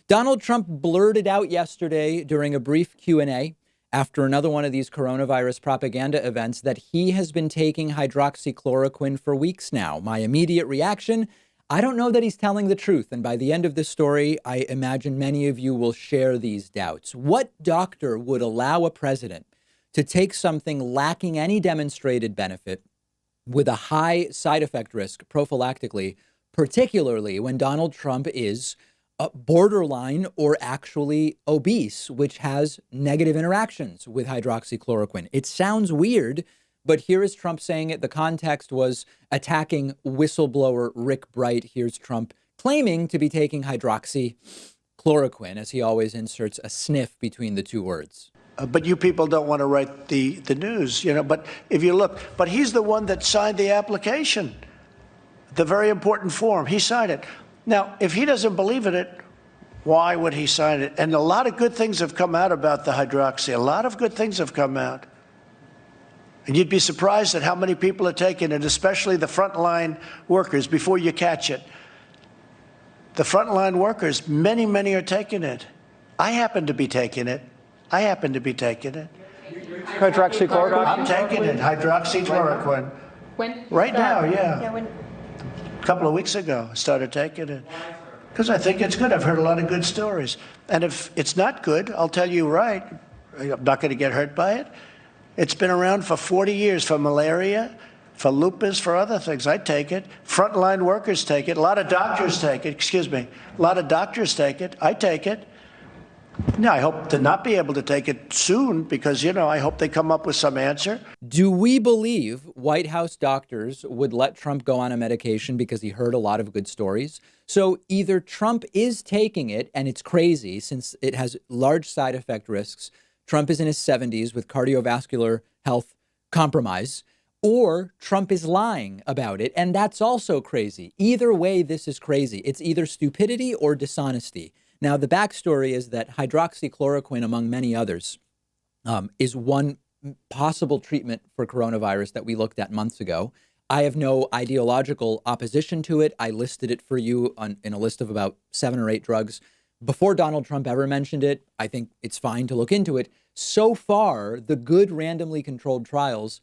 Donald Trump blurted out yesterday during a brief Q&A after another one of these coronavirus propaganda events that he has been taking hydroxychloroquine for weeks now. My immediate reaction, I don't know that he's telling the truth. And by the end of this story, I imagine many of you will share these doubts. What doctor would allow a president to take something lacking any demonstrated benefit with a high side effect risk prophylactically, particularly when Donald Trump is borderline or actually obese, which has negative interactions with hydroxychloroquine? It sounds weird, but here is Trump saying it. The context was attacking whistleblower Rick Bright. Here's Trump claiming to be taking hydroxychloroquine, as he always inserts a sniff between the two words. But you people don't want to write the news, but if you look, but he's the one that signed the application, the very important form. He signed it. Now, if he doesn't believe in it, why would he sign it? And a lot of good things have come out about the hydroxy. A lot of good things have come out. And you'd be surprised at how many people are taking it, especially the frontline workers, before you catch it. The frontline workers, many, many are taking it. I happen to be taking it. Hydroxychloroquine? I'm taking it, hydroxychloroquine. When? Right now, yeah. A couple of weeks ago, I started taking it. Because I think it's good. I've heard a lot of good stories. And if it's not good, I'll tell you right. I'm not going to get hurt by it. It's been around for 40 years for malaria, for lupus, for other things. I take it. Frontline workers take it. A lot of doctors take it. A lot of doctors take it. I take it. Now, I hope to not be able to take it soon because, I hope they come up with some answer. Do we believe White House doctors would let Trump go on a medication because he heard a lot of good stories? So either Trump is taking it, and it's crazy since it has large side effect risks. Trump is in his 70s with cardiovascular health compromise, or Trump is lying about it. And that's also crazy. Either way, this is crazy. It's either stupidity or dishonesty. Now, the backstory is that hydroxychloroquine, among many others, is one possible treatment for coronavirus that we looked at months ago. I have no ideological opposition to it. I listed it for you in a list of about 7 or 8 drugs before Donald Trump ever mentioned it. I think it's fine to look into it. So far, the good randomized controlled trials,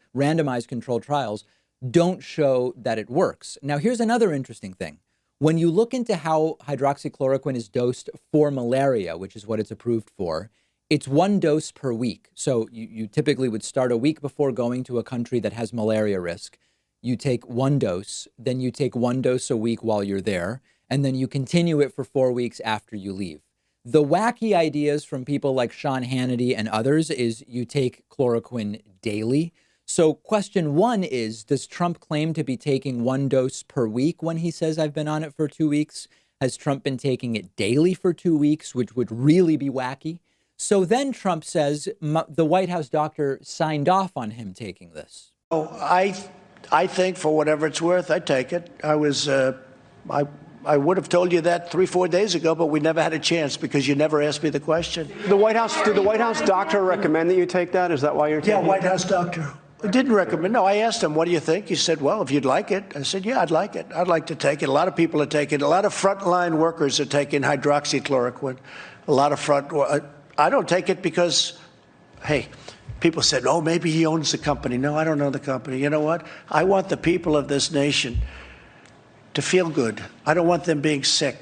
don't show that it works. Now, here's another interesting thing. When you look into how hydroxychloroquine is dosed for malaria, which is what it's approved for, it's 1 dose per week. So you typically would start a week before going to a country that has malaria risk. You take 1 dose, then you take 1 dose a week while you're there, and then you continue it for 4 weeks after you leave. The wacky ideas from people like Sean Hannity and others is you take chloroquine daily. So question 1 is, does Trump claim to be taking 1 dose per week when he says I've been on it for 2 weeks? Has Trump been taking it daily for 2 weeks, which would really be wacky? So then Trump says the White House doctor signed off on him taking this. Oh, I think for whatever it's worth, I take it. I would have told you that 3-4 days ago, but we never had a chance because you never asked me the question. Did the White House doctor recommend that you take that? Is that why you're taking it? Yeah, White House doctor. Didn't recommend. No, I asked him, what do you think? He said, well, if you'd like it. I said, yeah, I'd like it. I'd like to take it. A lot of people are taking it. A lot of frontline workers are taking hydroxychloroquine. I don't take it because, hey, people said, oh, maybe he owns the company. No, I don't own the company. You know what? I want the people of this nation to feel good. I don't want them being sick.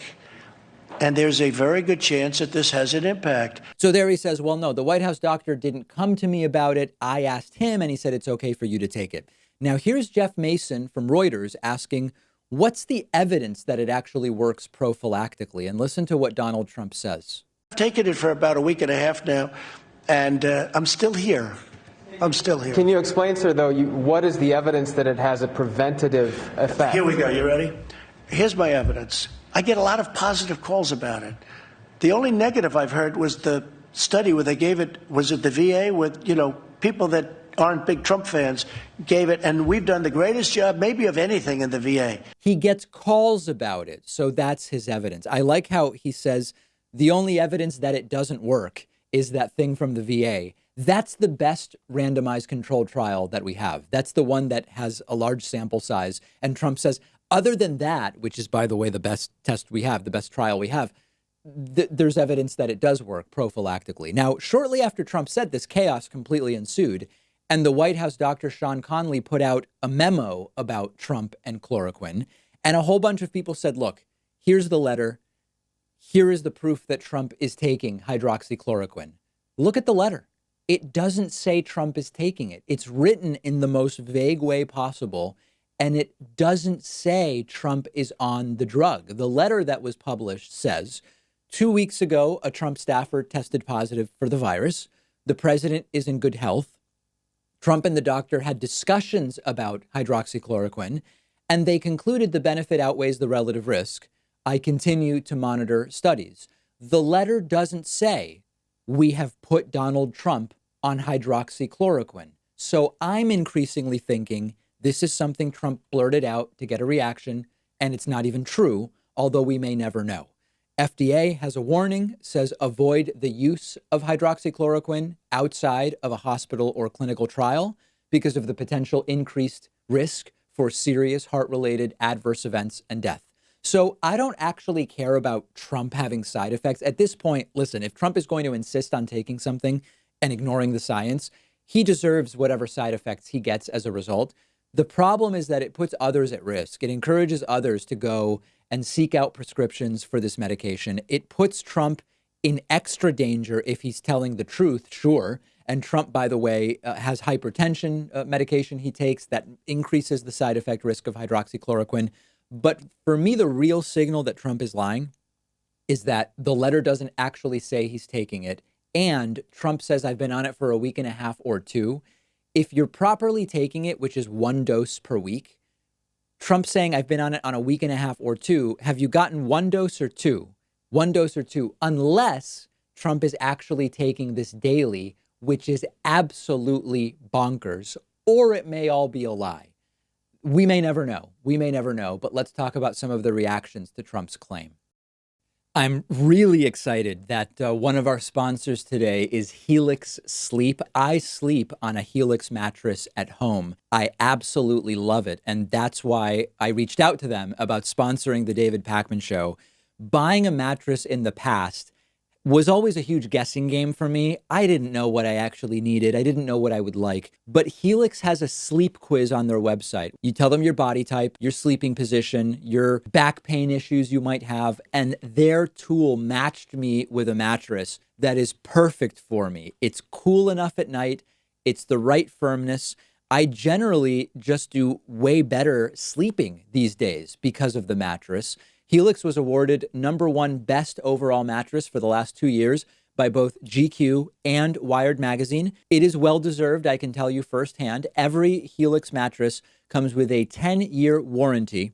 And there's a very good chance that this has an impact. So there he says, well, no, the White House doctor didn't come to me about it. I asked him and he said it's okay for you to take it. Now, here's Jeff Mason from Reuters asking, what's the evidence that it actually works prophylactically? And listen to what Donald Trump says. I've taken it for about a week and a half now, and I'm still here. Can you explain, sir, though, what is the evidence that it has a preventative effect? Here we go. You ready? Here's my evidence. I get a lot of positive calls about it. The only negative I've heard was the study where they gave it, was it the VA, with, people that aren't big Trump fans gave it, and we've done the greatest job maybe of anything in the VA. He gets calls about it, so that's his evidence. I like how he says the only evidence that it doesn't work is that thing from the VA. That's the best randomized controlled trial that we have. That's the one that has a large sample size. And Trump says, other than that, which is, by the way, the best test we have, the best trial we have, there's evidence that it does work prophylactically. Now, shortly after Trump said this, chaos completely ensued. And the White House Dr. Sean Conley put out a memo about Trump and chloroquine. And a whole bunch of people said, look, here's the letter. Here is the proof that Trump is taking hydroxychloroquine. Look at the letter. It doesn't say Trump is taking it. It's written in the most vague way possible. And it doesn't say Trump is on the drug. The letter that was published says, 2 weeks ago, a Trump staffer tested positive for the virus. The president is in good health. Trump and the doctor had discussions about hydroxychloroquine, and they concluded the benefit outweighs the relative risk. I continue to monitor studies. The letter doesn't say we have put Donald Trump on hydroxychloroquine. So I'm increasingly thinking this is something Trump blurted out to get a reaction, and it's not even true, although we may never know. FDA has a warning, says avoid the use of hydroxychloroquine outside of a hospital or clinical trial because of the potential increased risk for serious heart-related adverse events and death. So I don't actually care about Trump having side effects. At this point, listen, if Trump is going to insist on taking something and ignoring the science, he deserves whatever side effects he gets as a result. The problem is that it puts others at risk. It encourages others to go and seek out prescriptions for this medication. It puts Trump in extra danger if he's telling the truth, sure. And Trump, by the way, has hypertension medication he takes that increases the side effect risk of hydroxychloroquine. But for me, the real signal that Trump is lying is that the letter doesn't actually say he's taking it. And Trump says, I've been on it for a week and a half or two. If you're properly taking it, which is 1 dose per week, Trump saying I've been on it on a week and a half or two, have you gotten 1 dose or 2? 1 dose or 2, unless Trump is actually taking this daily, which is absolutely bonkers, or it may all be a lie. We may never know. We may never know. But let's talk about some of the reactions to Trump's claim. I'm really excited that one of our sponsors today is Helix Sleep. I sleep on a Helix mattress at home. I absolutely love it. And that's why I reached out to them about sponsoring the David Pakman Show. Buying a mattress in the past was always a huge guessing game for me. I didn't know what I actually needed. I didn't know what I would like. But Helix has a sleep quiz on their website. You tell them your body type, your sleeping position, your back pain issues you might have, and their tool matched me with a mattress that is perfect for me. It's cool enough at night. It's the right firmness. I generally just do way better sleeping these days because of the mattress. Helix was awarded #1 best overall mattress for the last 2 years by both GQ and Wired magazine. It is well-deserved, I can tell you firsthand. Every Helix mattress comes with a 10-year warranty.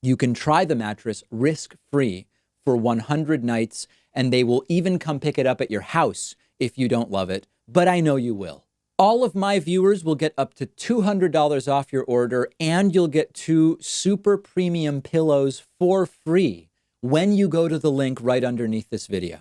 You can try the mattress risk-free for 100 nights, and they will even come pick it up at your house if you don't love it. But I know you will. All of my viewers will get up to $200 off your order, and you'll get 2 super premium pillows for free when you go to the link right underneath this video.